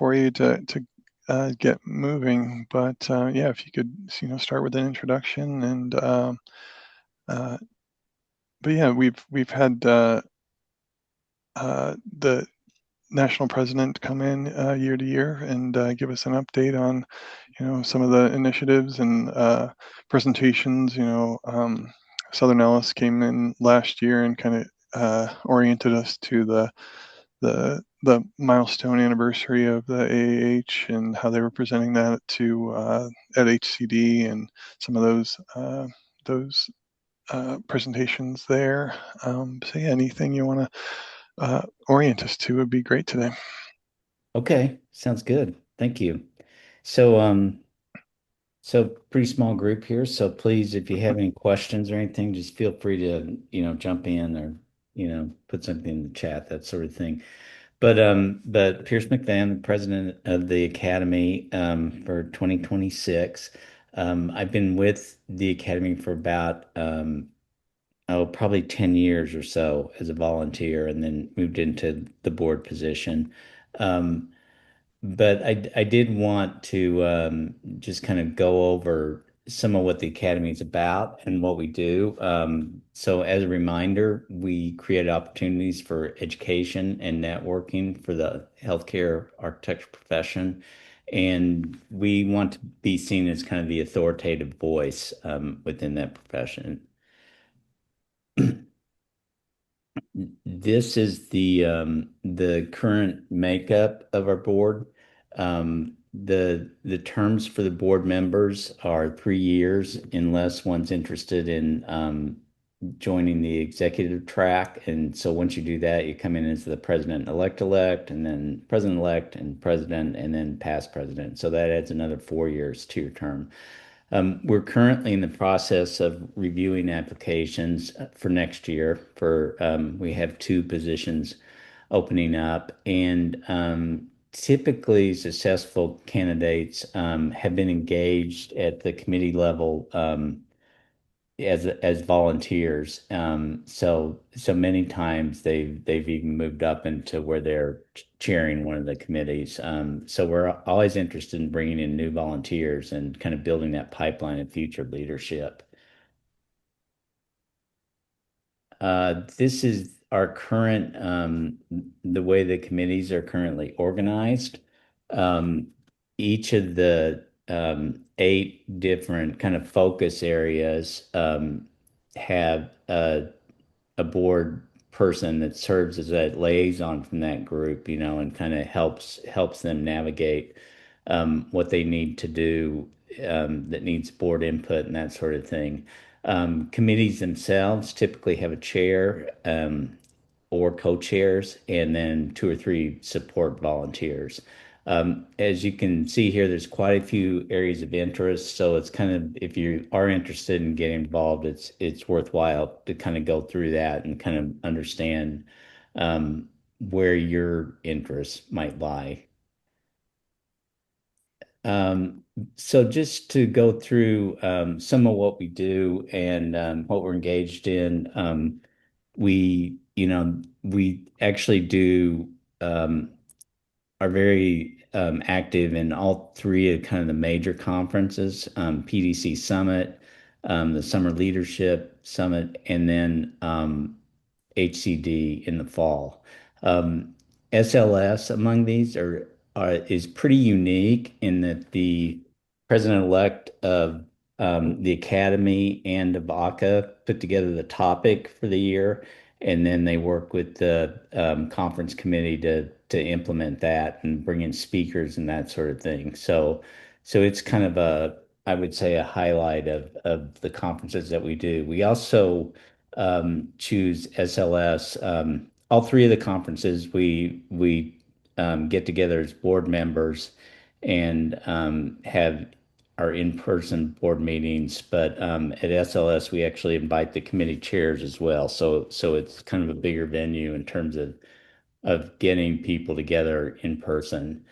for you to get moving. But yeah, if you could, start with an introduction and uh, but yeah, we've had the national president come in year to year and give us an update on, some of the initiatives and presentations. Southern Alice came in last year and kind of oriented us to the milestone anniversary of the AAH and how they were presenting that to at HCD and some of those presentations there. So yeah, anything you want to orient us to would be great today. Okay, sounds good. Thank you. So, so pretty small group here. So please, if you have any questions or anything, just feel free to, jump in or, put something in the chat, that sort of thing. But Pierce McVan, the president of the Academy, for 2026. I've been with the Academy for about, probably 10 years or so as a volunteer, and then moved into the board position. Um, But I did want to just kind of go over some of what the Academy is about and what we do. So, as a reminder, we create opportunities for education and networking for the healthcare architecture profession. And we want to be seen as kind of the authoritative voice within that profession. This is the current makeup of our board. The terms for the board members are 3 years unless one's interested in joining the executive track. And so once you do that, you come in as the president-elect, and then president-elect, and president, and then past president. So that adds another 4 years to your term. We're currently in the process of reviewing applications for next year. We have two positions opening up, and typically successful candidates have been engaged at the committee level as volunteers. So many times they've even moved up into where they're chairing one of the committees. So we're always interested in bringing in new volunteers and kind of building that pipeline of future leadership. This is our current, the way the committees are currently organized. Um, each of the eight different kind of focus areas have a board person that serves as a liaison from that group, and kind of helps them navigate what they need to do that needs board input and that sort of thing. Committees themselves typically have a chair or co-chairs, and then two or three support volunteers. As you can see here, there's quite a few areas of interest. So it's kind of, if you are interested in getting involved, it's worthwhile to kind of go through that and kind of understand where your interests might lie. Um, so just to go through some of what we do and what we're engaged in, we actually do are very active in all three of kind of the major conferences, PDC Summit, the Summer Leadership Summit, and then HCD in the fall. Um, SLS among these is pretty unique in that the president-elect of the Academy and of ACA put together the topic for the year, and then they work with the conference committee to implement that and bring in speakers and that sort of thing. So it's kind of I would say, a highlight of the conferences that we do. We also choose SLS. All three of the conferences we get together as board members and have our in-person board meetings. But at SLS, we actually invite the committee chairs as well. So it's kind of a bigger venue in terms of getting people together in person.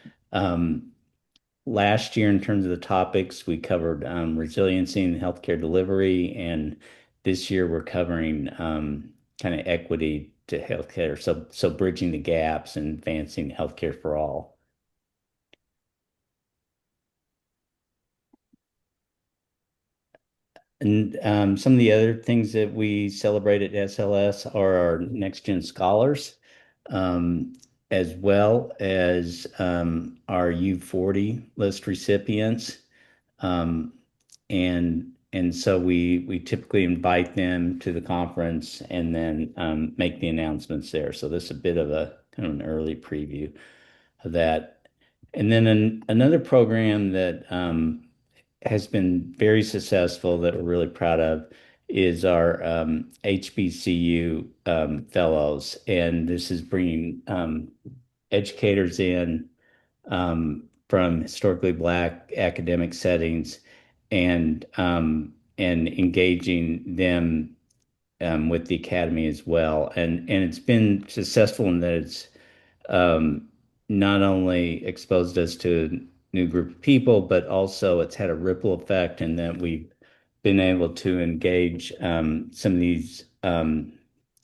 Last year, in terms of the topics, we covered resiliency in healthcare delivery, and this year we're covering kind of equity to healthcare. So bridging the gaps and advancing healthcare for all. And some of the other things that we celebrate at SLS are our Next Gen Scholars, um, as well as our U40 list recipients. Um, and so we typically invite them to the conference and then make the announcements there. So this is a bit of a kind of an early preview of that. And then another program that has been very successful that we're really proud of is our HBCU fellows. And this is bringing educators in from historically Black academic settings and engaging them with the academy as well. And it's been successful in that it's um, not only exposed us to a new group of people, but also it's had a ripple effect in that we've been able to engage some of these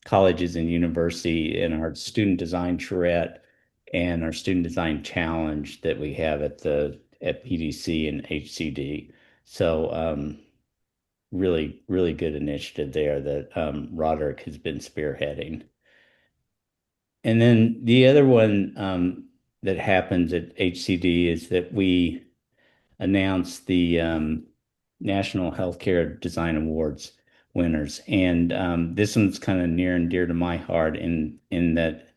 colleges and university in our student design charrette and our student design challenge that we have at PDC and HCD. So really, really good initiative there that Roderick has been spearheading. And then the other one that happens at HCD is that we announce the National Healthcare Design Awards winners. And this one's kind of near and dear to my heart in that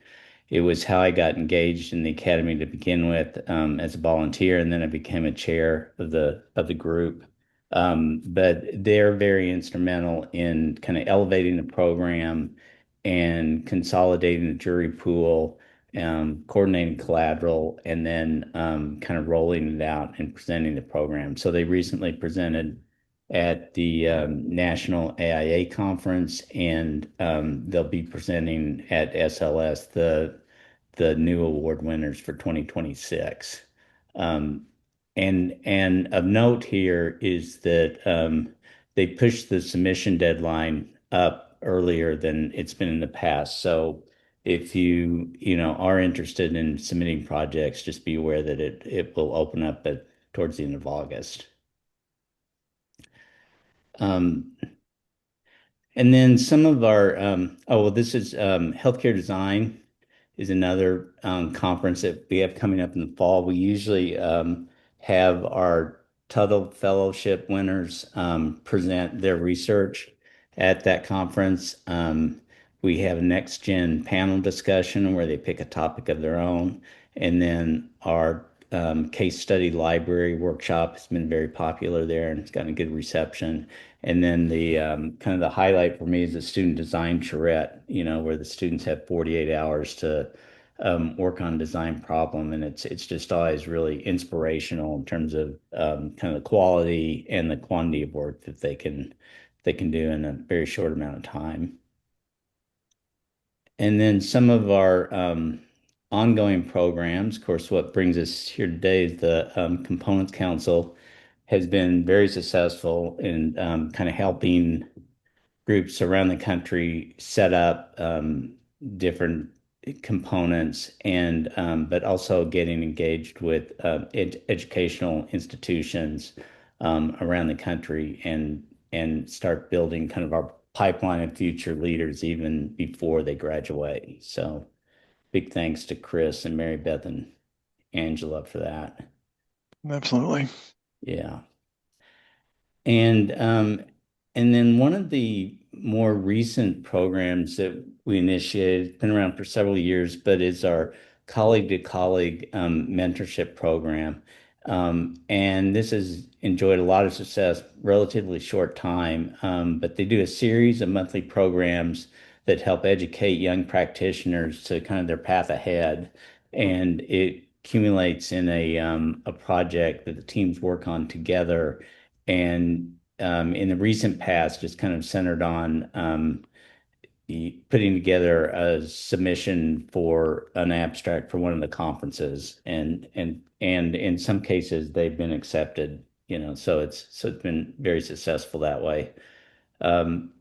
it was how I got engaged in the academy to begin with as a volunteer, and then I became a chair of the group. But they're very instrumental in kind of elevating the program and consolidating the jury pool, coordinating collateral, and then kind of rolling it out and presenting the program. So they recently presented at the National AIA conference, and they'll be presenting at SLS the new award winners for 2026. Um, and of note here is that they pushed the submission deadline up earlier than it's been in the past. So if you are interested in submitting projects, just be aware that it will open up towards the end of August. Um, and then some of our oh well, this is healthcare design is another conference that we have coming up in the fall. We usually have our Tuttle Fellowship winners present their research at that conference. We have a next gen panel discussion where they pick a topic of their own. And then our case study library workshop has been very popular there and it's gotten a good reception. And then the kind of the highlight for me is the student design charrette, where the students have 48 hours to work on design problem, and it's just always really inspirational in terms of kind of the quality and the quantity of work that they can do in a very short amount of time. And then some of our ongoing programs, of course, what brings us here today is the Components Council has been very successful in kind of helping groups around the country set up different components and but also getting engaged with educational institutions around the country and start building kind of our pipeline of future leaders even before they graduate. So big thanks to Chris and Mary Beth and Angela for that. Absolutely. Yeah. And and then one of the more recent programs that we initiated, been around for several years, but is our colleague to colleague mentorship program. And this has enjoyed a lot of success, relatively short time, but they do a series of monthly programs that help educate young practitioners to kind of their path ahead. And it accumulates in a project that the teams work on together and in the recent past, just kind of centered on putting together a submission for an abstract for one of the conferences, and in some cases they've been accepted. So it's been very successful that way. Um,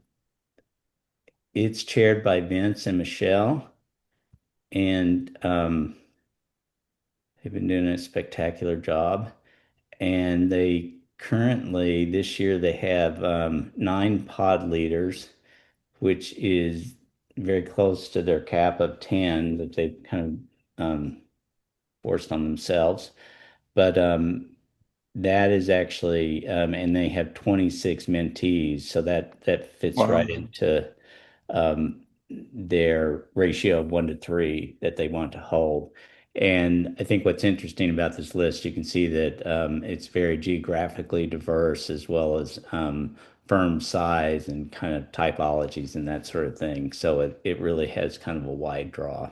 it's chaired by Vince and Michelle, and they've been doing a spectacular job. And they currently this year they have 9 pod leaders, which is very close to their cap of 10 that they've kind of forced on themselves. But that is actually, and they have 26 mentees, so that fits Wow. right into um, their ratio of 1 to 3 that they want to hold. And I think what's interesting about this list, you can see that it's very geographically diverse as well as firm size and kind of typologies and that sort of thing. So it really has kind of a wide draw.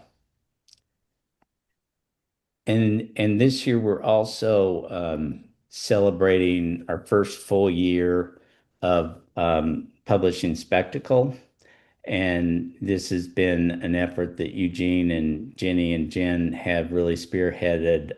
And this year we're also celebrating our first full year of publishing Spectacle. And this has been an effort that Eugene and Jenny and Jen have really spearheaded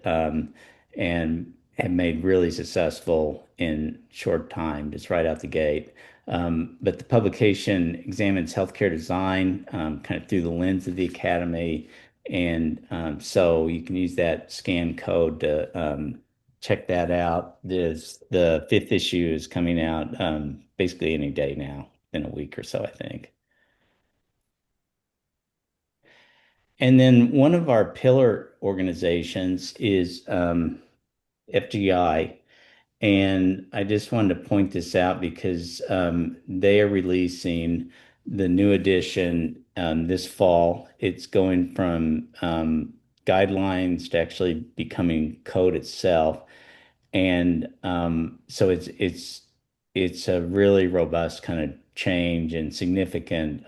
and have made really successful in short time, just right out the gate. But the publication examines healthcare design kind of through the lens of the academy. And so you can use that scan code to check that out. The fifth issue is coming out basically any day now, in a week or so, I think. And then one of our pillar organizations is FGI. And I just wanted to point this out because they are releasing the new edition this fall. It's going from guidelines to actually becoming code itself. And so it's a really robust kind of change and significant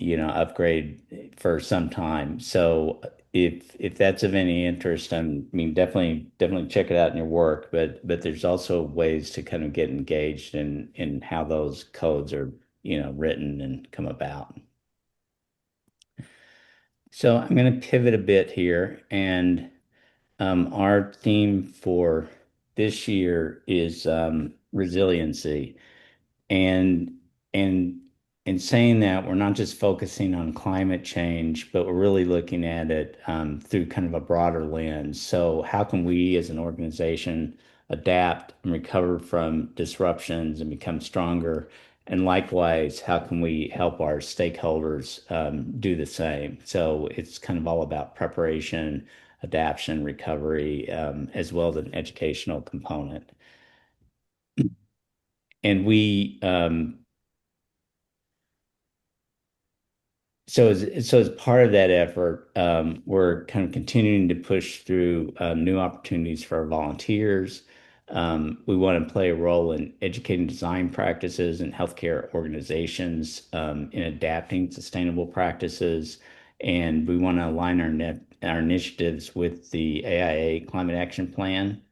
upgrade for some time. So if that's of any interest, I mean, definitely check it out in your work. But there's also ways to kind of get engaged in how those codes are, written and come about. So I'm going to pivot a bit here, and our theme for this year is resiliency. And and in saying that, we're not just focusing on climate change, but we're really looking at it through kind of a broader lens. So how can we as an organization adapt and recover from disruptions and become stronger? And likewise, how can we help our stakeholders do the same? So it's kind of all about preparation, adaptation, recovery, as well as an educational component. And we so as part of that effort, we're kind of continuing to push through new opportunities for our volunteers. We want to play a role in educating design practices and healthcare organizations in adapting sustainable practices, and we want to align our initiatives with the AIA Climate Action Plan.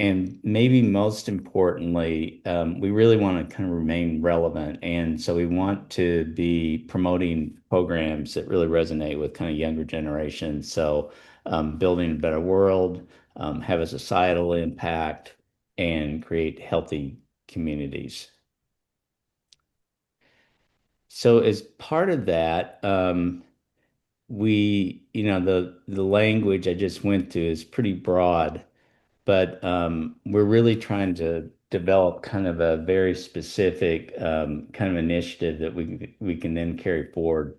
And maybe most importantly, we really want to kind of remain relevant. And so we want to be promoting programs that really resonate with kind of younger generations. So building a better world, have a societal impact, and create healthy communities. So as part of that, the language I just went through is pretty broad. But we're really trying to develop kind of a very specific kind of initiative that we can then carry forward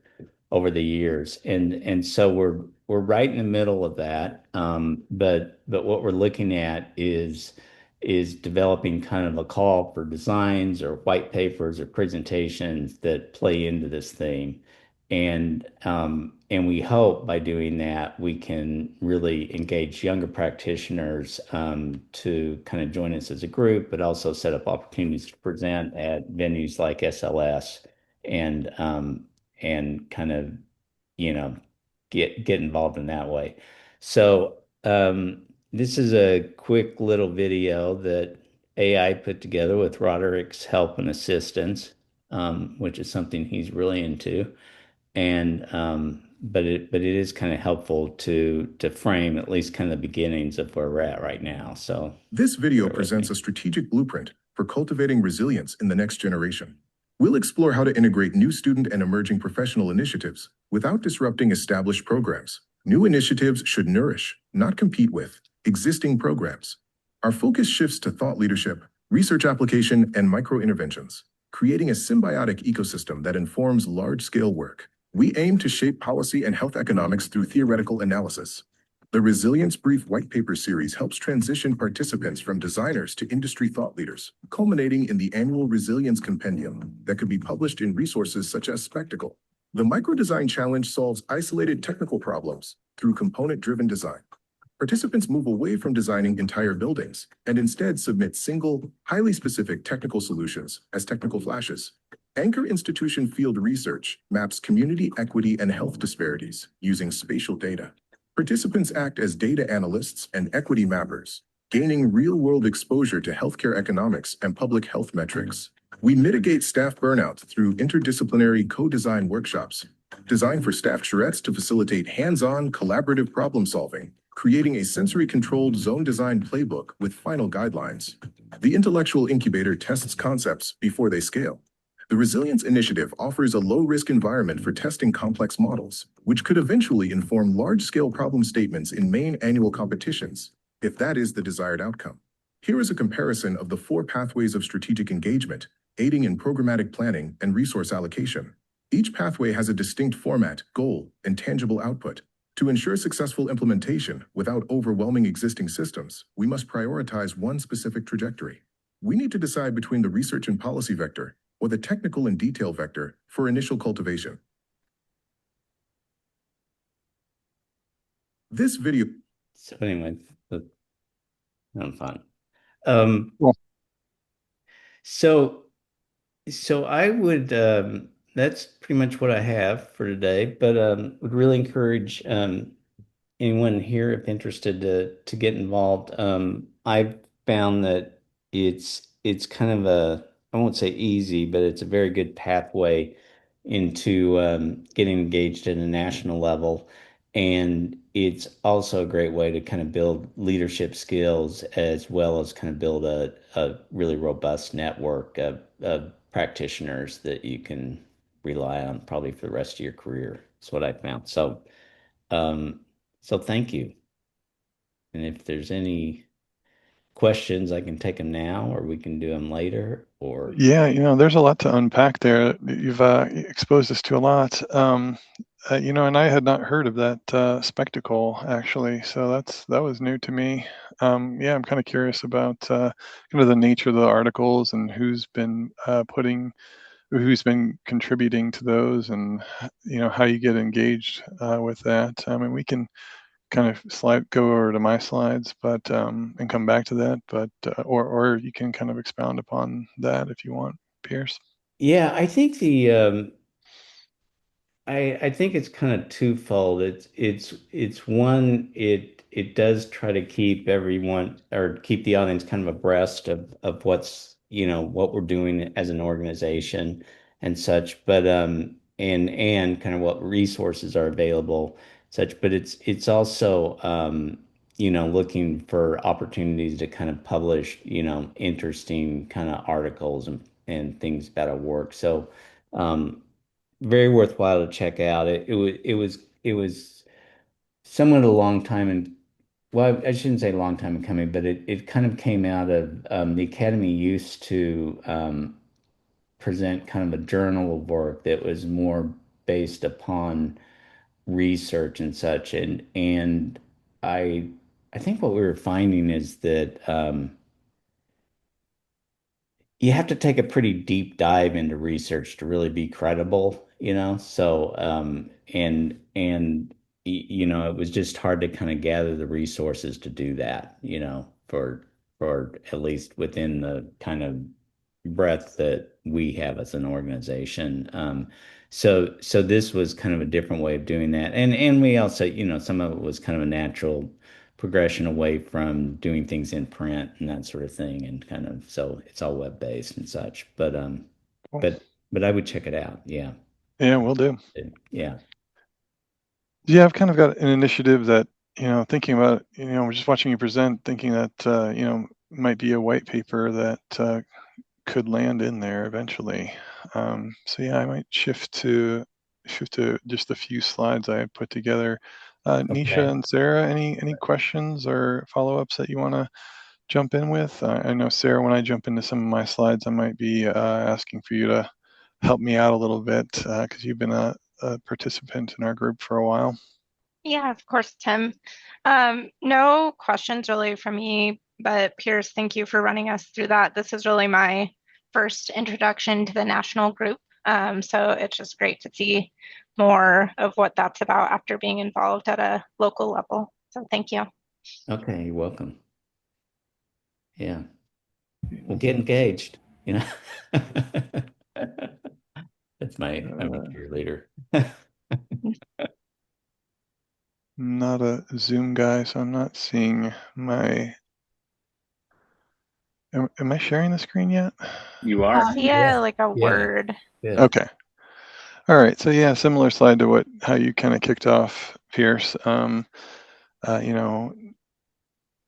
over the years. And so we're right in the middle of that. But what we're looking at is developing kind of a call for designs or white papers or presentations that play into this theme. And we hope by doing that we can really engage younger practitioners to kind of join us as a group, but also set up opportunities to present at venues like SLS and kind of you know get involved in that way. So this is a quick little video that AI put together with Roderick's help and assistance, which is something he's really into. And but it is kind of helpful to frame at least kind of the beginnings of where we're at right now. So This video bear with presents me. a strategic blueprint for cultivating resilience in the next generation. We'll explore how to integrate new student and emerging professional initiatives without disrupting established programs. New initiatives should nourish, not compete with, existing programs. Our focus shifts to thought leadership, research application, and micro-interventions, creating a symbiotic ecosystem that informs large-scale work. We aim to shape policy and health economics through theoretical analysis. The Resilience Brief White Paper series helps transition participants from designers to industry thought leaders, culminating in the annual Resilience Compendium that could be published in resources such as Spectacle. The Microdesign Challenge solves isolated technical problems through component-driven design. Participants move away from designing entire buildings and instead submit single, highly specific technical solutions as technical flashes. Anchor Institution Field Research maps community equity and health disparities using spatial data. Participants act as data analysts and equity mappers, gaining real-world exposure to healthcare economics and public health metrics. We mitigate staff burnout through interdisciplinary co-design workshops, designed for staff charrettes to facilitate hands-on collaborative problem-solving, creating a sensory-controlled zone design playbook with final guidelines. The Intellectual Incubator tests concepts before they scale. The Resilience Initiative offers a low-risk environment for testing complex models, which could eventually inform large-scale problem statements in main annual competitions, if that is the desired outcome. Here is a comparison of the 4 pathways of strategic engagement, aiding in programmatic planning and resource allocation. Each pathway has a distinct format, goal, and tangible output. To ensure successful implementation without overwhelming existing systems, we must prioritize one specific trajectory. We need to decide between the research and policy vector or the technical and detail vector for initial cultivation. This video. So anyway, I'm fine. Um, Well, so so I would that's pretty much what I have for today, but would really encourage anyone here if interested to get involved. I've found that it's kind of a I won't say easy, but it's a very good pathway into getting engaged at a national level. And it's also a great way to kind of build leadership skills as well as kind of build a really robust network of practitioners that you can rely on probably for the rest of your career. That's what I found. Um, so thank you. And if there's any questions, I can take them now, or we can do them later, or yeah, there's a lot to unpack there. You've exposed us to a lot. And I had not heard of that spectacle actually, so that was new to me. Yeah, I'm kind of curious about kind of the nature of the articles and who's been contributing to those, and how you get engaged with that. I mean, we can kind of go over to my slides, but and come back to that, but or you can kind of expound upon that if you want, Pierce. yeah, I think I think it's kind of twofold. It's one, it does try to keep everyone or keep the audience kind of abreast of what's, what we're doing as an organization and such, but and kind of what resources are available, such, but it's also looking for opportunities to kind of publish, interesting kind of articles and things about our work. So very worthwhile to check out. It was somewhat a long time and well, I shouldn't say a long time in coming, but it kind of came out of the Academy used to present kind of a journal of work that was more based upon research and such, and I I think what we were finding is that you have to take a pretty deep dive into research to really be credible, So, it was just hard to kind of gather the resources to do that, for at least within the kind of breadth that we have as an organization. So this was kind of a different way of doing that. And we also, some of it was kind of a natural progression away from doing things in print and that sort of thing. And kind of, so it's all web based and such. Cool. But I would check it out. Yeah. Yeah, we'll do. Yeah. Yeah, I've kind of got an initiative that, thinking about, just watching you present, thinking that, might be a white paper that could land in there eventually. So yeah, I might shift to just a few slides I had put together. Nisha Okay. and Sarah, any questions or follow-ups that you want to jump in with. I know, Sarah, when I jump into some of my slides, I might be asking for you to help me out a little bit because you've been a participant in our group for a while. Yeah, of course, Tim. No questions really from me, but Pierce, thank you for running us through that. This is really my first introduction to the national group. So it's just great to see more of what that's about after being involved at a local level. So thank you. Okay, you're welcome. Yeah. We'll get engaged, you know. I'm a cheerleader. Not a Zoom guy, so I'm not seeing my. Am I sharing the screen yet? You I are. see Yeah. like a Yeah. word. Good. Okay. All right. So yeah, similar slide to how you kind of kicked off, Pierce. You know,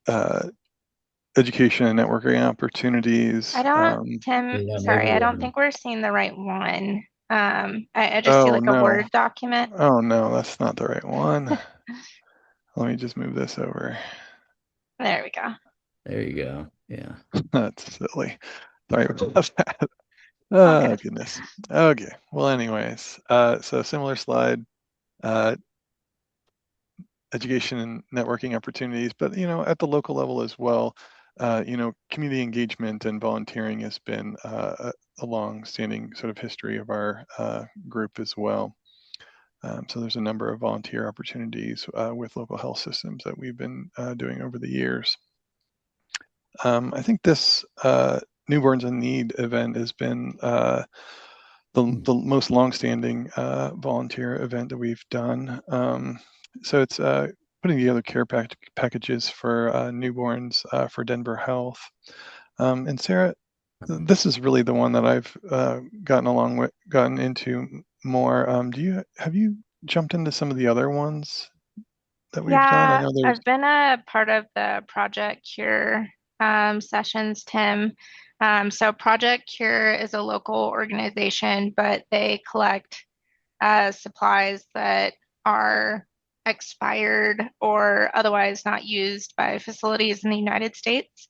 uh, education and networking opportunities. I don't, Tim, Yeah, sorry, I maybe don't think we're seeing the right one. I just see Oh like a no. Word document. Oh no, that's not the right one. Let me just move this over. There we go. there you go. Yeah. That's silly. Sorry about that. All Oh good. goodness. Okay. Well, anyways, so similar slide, uh, education and networking opportunities, but at the local level as well, community engagement and volunteering has been a long-standing sort of history of our group as well. So there's a number of volunteer opportunities with local health systems that we've been doing over the years. I think this Newborns in Need event has been the most longstanding volunteer event that we've done. So it's putting together care packages for newborns for Denver Health. And Sarah, this is really the one that I've gotten into more. Have you jumped into some of the other ones that we've done? I Yeah, know there's. I've been a part of the Project Cure sessions, Tim. So Project Cure is a local organization, but they collect supplies that are expired or otherwise not used by facilities in the United States.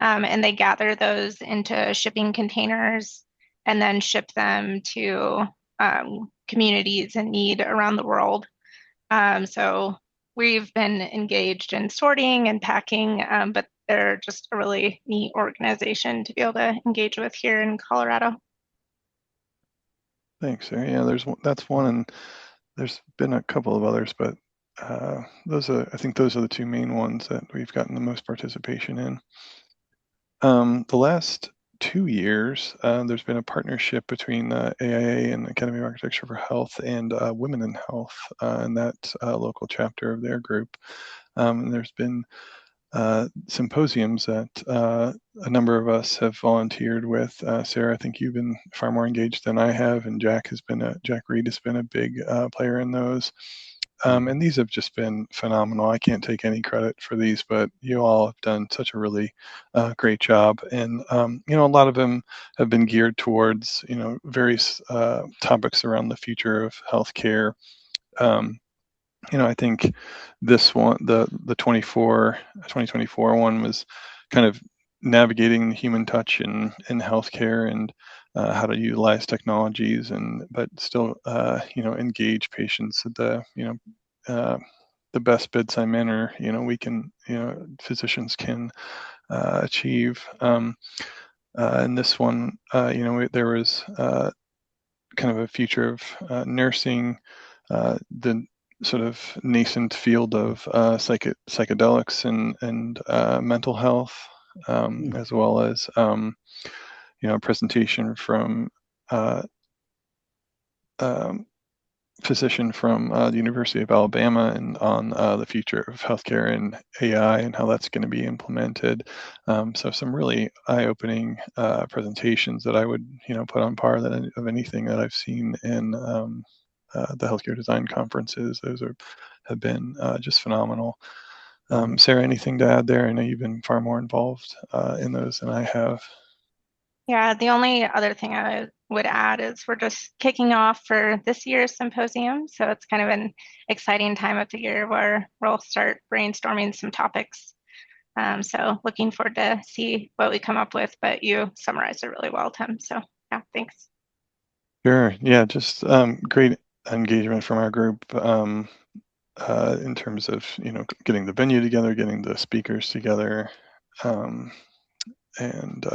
And they gather those into shipping containers and then ship them to communities in need around the world. So we've been engaged in sorting and packing, but they're just a really neat organization to be able to engage with here in Colorado. Thanks, Sarah. Yeah, that's one, and there's been a couple of others, but I think those are the two main ones that we've gotten the most participation in. The last 2 years, there's been a partnership between AIA and Academy of Architecture for Health and Women in Health, and that local chapter of their group. And there's been symposiums that a number of us have volunteered with. Sarah, I think you've been far more engaged than I have, and Jack Reed has been a big player in those. And these have just been phenomenal. I can't take any credit for these, but you all have done such a really great job. And a lot of them have been geared towards various topics around the future of healthcare. I think this one, the 2024 one was kind of navigating human touch in healthcare and how to utilize technologies but still engage patients at the best bedside manner physicians can achieve. And this one, there was kind of a future of nursing, the sort of nascent field of psychedelics and mental health, as well as a presentation from uh, um, physician from the University of Alabama and on the future of healthcare and AI and how that's going to be implemented. So some really eye-opening presentations that I would put on par of anything that I've seen in the healthcare design conferences. Those have been just phenomenal. Sarah, anything to add there? I know you've been far more involved in those than I have. Yeah, the only other thing I would add is we're just kicking off for this year's symposium. So it's kind of an exciting time of the year where we'll start brainstorming some topics So looking forward to see what we come up with, but you summarized it really well, Tim. So yeah, thanks. Sure. Yeah, just great engagement from our group in terms of getting the venue together, getting the speakers together, um, and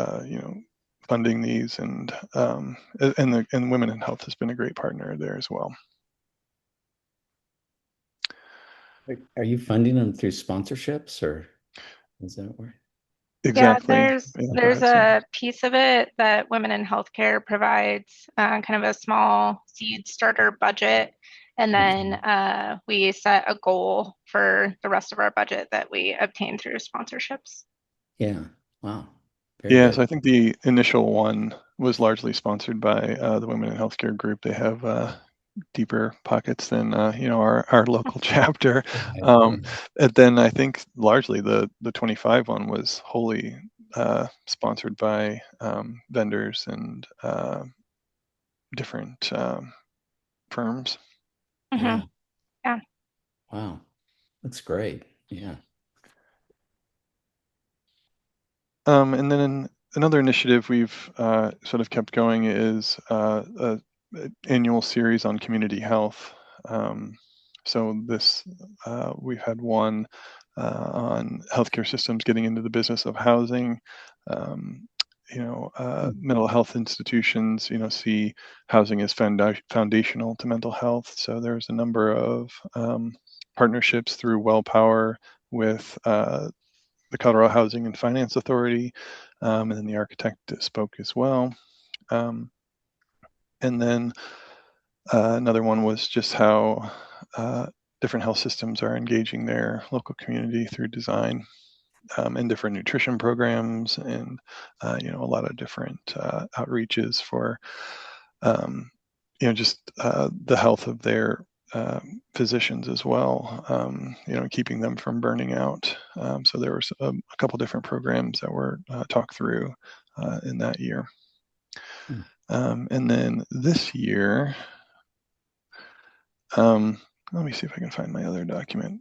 funding these, and Women in Health has been a great partner there as well. Are you funding them through sponsorships, or is that where? Exactly. Yeah, Yeah, go there's ahead, Sam. a piece of it that Women in Healthcare provides, kind of a small seed starter budget, and then we set a goal for the rest of our budget that we obtain through sponsorships. Yeah. Wow. Very Yeah, good. so I think the initial one was largely sponsored by the Women in Healthcare group. They have deeper pockets than our local chapter. And then I think largely the 25 one was wholly sponsored by vendors and different firms. Yeah. Yeah. Wow. That's great. Yeah. And then another initiative we've sort of kept going is an annual series on community health. So we've had one on healthcare systems getting into the business of housing. Um, Mental health institutions, see housing as foundational to mental health. So there's a number of partnerships through WellPower with the Colorado Housing and Finance Authority, and then the architect spoke as well. And then another one was just how different health systems are engaging their local community through design, and different nutrition programs, and a lot of different outreaches for just the health of their physicians as well, keeping them from burning out. So there was a couple different programs that were talked through in that year. And then this year, let me see if I can find my other document.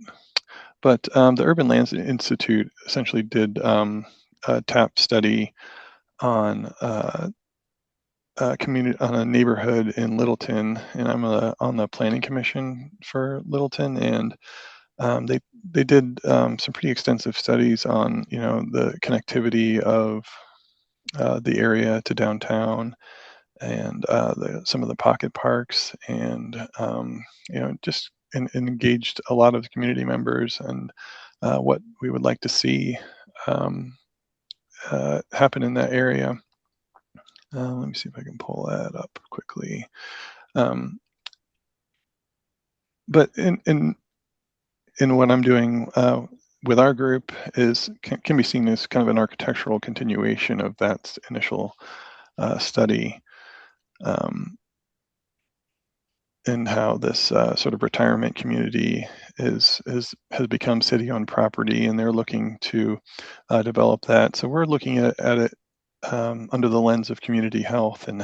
But the Urban Lands Institute essentially did a TAP study on community, on a neighborhood in Littleton, and I'm on the planning commission for Littleton, and they did some pretty extensive studies on the connectivity of the area to downtown, and some of the pocket parks, and just engaged a lot of community members, and what we would like to see um, happen in that area. Let me see if I can pull that up quickly. But in what I'm doing with our group can be seen as kind of an architectural continuation of that initial study, and how this sort of retirement community has become city-owned property, and they're looking to develop that. So we're looking at it under the lens of community health, and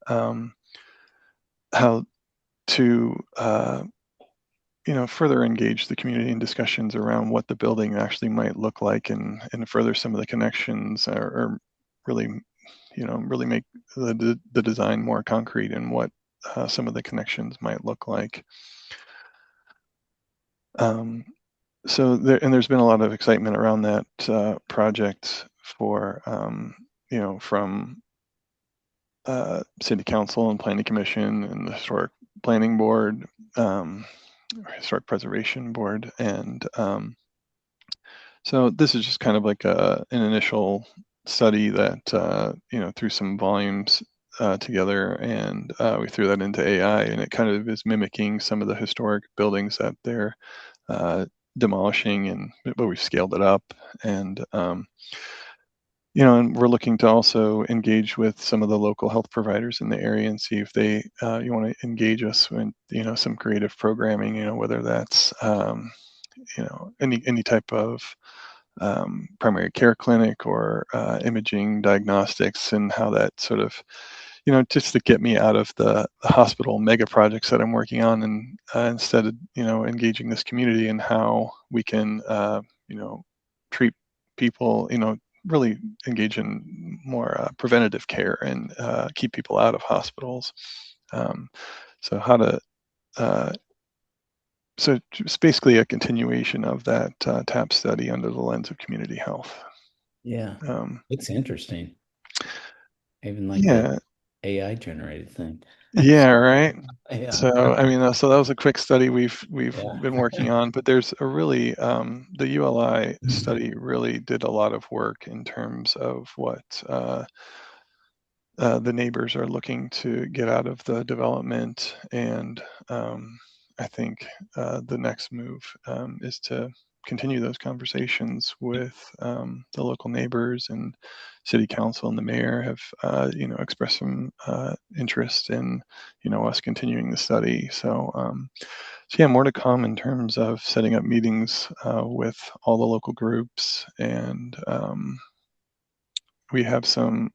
um, how to further engage the community in discussions around what the building actually might look like, and further some of the connections, or really, really make the design more concrete, and what some of the connections might look like. There's been a lot of excitement around that project for, from City Council and Planning Commission and the Historic Planning Board, or Historic Preservation Board, and so this is just kind of like an initial study that threw some volumes together, and we threw that into AI, and it kind of is mimicking some of the historic buildings that they're demolishing, but we've scaled it up, and and we're looking to also engage with some of the local health providers in the area, and see if they you want to engage us in some creative programming, whether that's any type of primary care clinic, or imaging diagnostics, and how that sort of just to get me out of the hospital mega projects that I'm working on, and instead of engaging this community, and how we can treat people, really engage in more preventative care and keep people out of hospitals. So how to so it's basically a continuation of that TAP study under the lens of community health. Yeah. Looks interesting. Even like Yeah. the AI generated thing. Yeah, right. Yeah. So I mean, so that was a quick study we've Yeah. been working on, but there's a really the ULI study really did a lot of work in terms of what the neighbors are looking to get out of the development, and I think the next move is to continue those conversations with the local neighbors, and city council and the mayor have expressed some interest in us continuing the study. So yeah, more to come in terms of setting up meetings with all the local groups, and we have some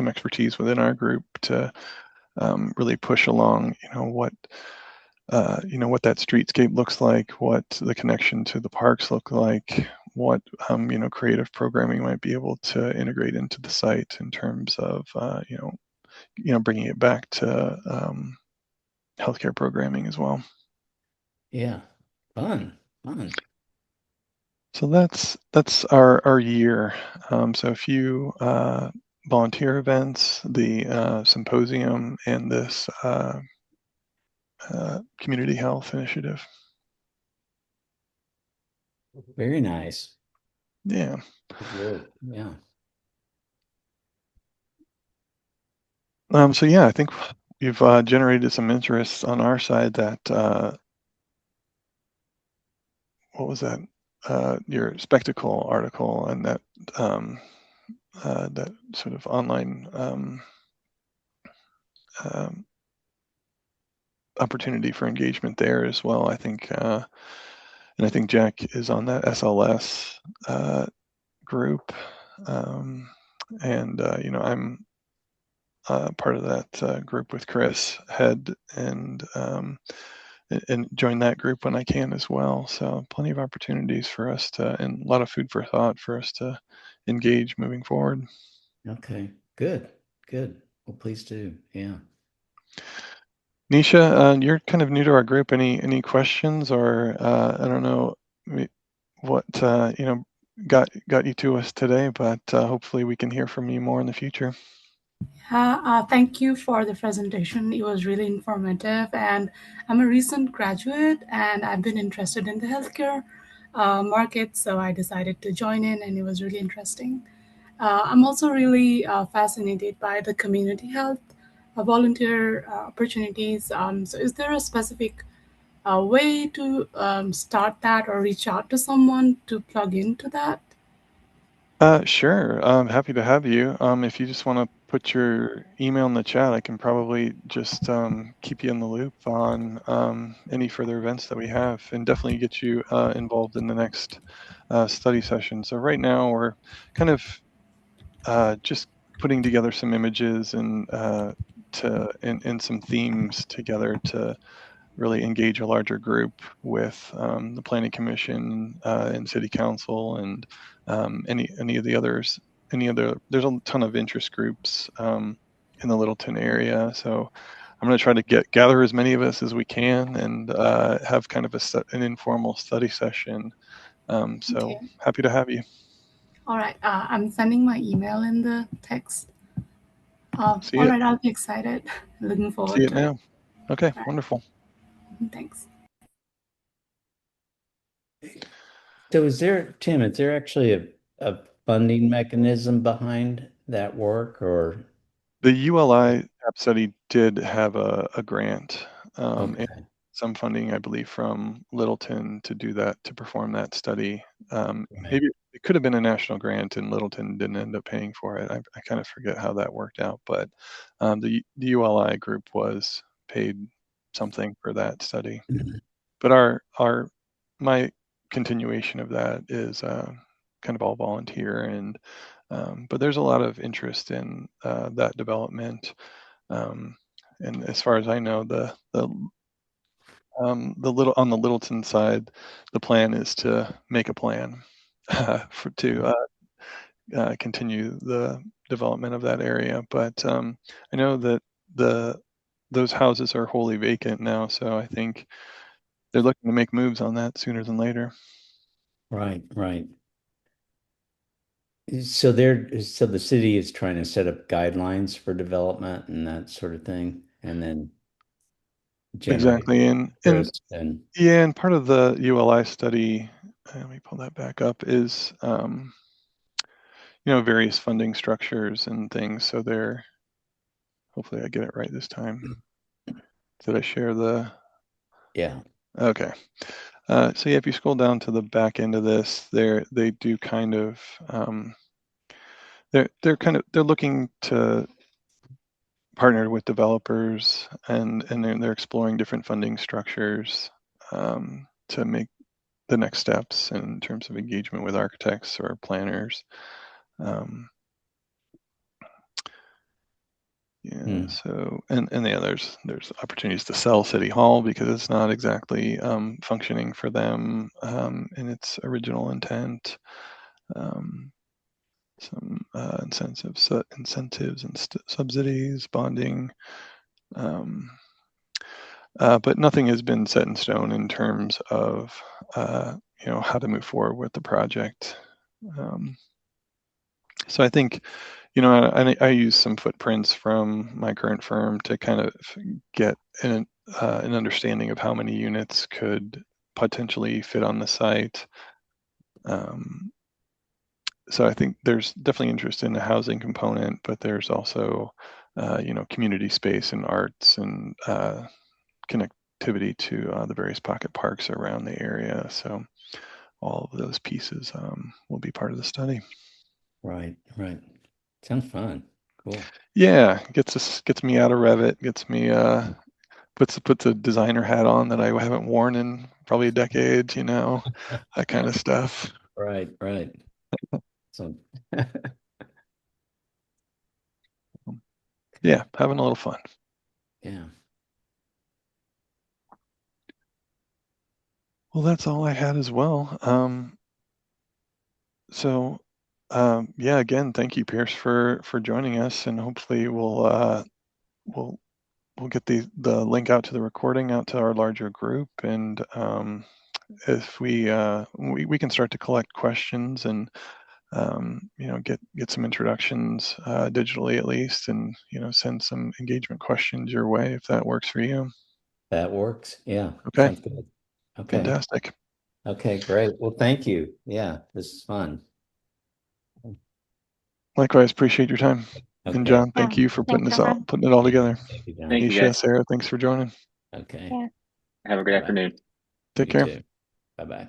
expertise within our group to really push along, what that streetscape looks like, what the connection to the parks look like, what creative programming might be able to integrate into the site in terms of bringing it back to healthcare programming as well. Yeah. Fun. So that's our year. So a few volunteer events, the symposium, and this community health initiative. Very nice. Yeah. Good work. Yeah. So yeah, I think you've generated some interest on our side. That what was that? Your spectacle article, and um, that sort of online um, opportunity for engagement there as well. I think, and I think Jack is on that SLS group, um, and I'm part of that group with Chris Head, and join that group when I can as well. So plenty of opportunities for us to, and a lot of food for thought for us to engage moving forward. Okay. Good. Well, please do. Yeah. Nisha, you're kind of new to our group. Any questions, or I don't know what got you to us today, but hopefully we can hear from you more in the future. Thank you for the presentation. It was really informative, and I'm a recent graduate, and I've been interested in the healthcare market, so I decided to join in, and it was really interesting. I'm also really fascinated by the community health volunteer opportunities. So, is there a specific way to start that or reach out to someone to plug into that? Sure. I'm happy to have you. If you just want to put your email in the chat, I can probably just keep you in the loop on any further events that we have, and definitely get you involved in the next study session. So right now we're kind of just putting together some images and and some themes together to really engage a larger group with the planning commission and city council, and any of the others. There's a ton of interest groups in the Littleton area, so I'm going to try to gather as many of us as we can, and have kind of an informal study session. So Okay. happy to have you. All right. I'm sending my email in the text. See All it. right. I'll be excited. Looking See forward it to it. now. Okay, All wonderful. right. Thanks. So is there actually a funding mechanism behind that work or The ULI app study did have a grant, and okay, some funding, I believe, from Littleton to do that, to perform that study. right. Maybe it could have been a national grant, and Littleton didn't end up paying for it. I kind of forget how that worked out, but the ULI group was paid something for that study. But our my continuation of that is kind of all volunteer, and but there's a lot of interest in that development. Um, and as far as I know, the little on the Littleton side, the plan is to make a plan. to continue the development of that area. But I know that those houses are wholly vacant now, so I think they're looking to make moves on that sooner than later. Right, right. So the city is trying to set up guidelines for development and that sort of thing, and then generate Exactly, and interest and yeah, and part of the ULI study, let me pull that back up, is various funding structures and things. So they're, hopefully I get it right this time. Did I share the? yeah. Okay. So yeah, if you scroll down to the back end of this, they do kind of they're looking to partner with developers, and they're exploring different funding structures to make the next steps in terms of engagement with architects or planners. Yeah, so and yeah, there's opportunities to sell City Hall because it's not exactly functioning for them in its original intent. Some incentives and subsidies, bonding, but nothing has been set in stone in terms of how to move forward with the project. So I think, I use some footprints from my current firm to kind of get an understanding of how many units could potentially fit on the site. So I think there's definitely interest in the housing component, but there's also, community space and arts and connectivity to the various pocket parks around the area. So all of those pieces will be part of the study. Right, right. Sounds fun. Cool. Yeah, gets me out of Revit, gets me puts a designer hat on that I haven't worn in probably a decade, that kind of stuff. Right, right. So Yeah, having a little fun. yeah. Well, that's all I had as well. So yeah, again, thank you, Pierce, for joining us, and hopefully we'll get the link out to the recording out to our larger group, and if we can start to collect questions and get some introductions digitally at least, and send some engagement questions your way if that works for you. That works. Yeah. Okay, Sounds good. Okay. fantastic. Okay, great. Well, thank you. Yeah, this is fun. Likewise, appreciate your time. And Okay. John, thank you for Thanks, John. putting it all together. Thank you, John. Thank you, Aisha, guys. Sarah, thanks for joining. Okay. Yeah. Have a good Bye-bye. afternoon. Take You care. too. Bye-bye.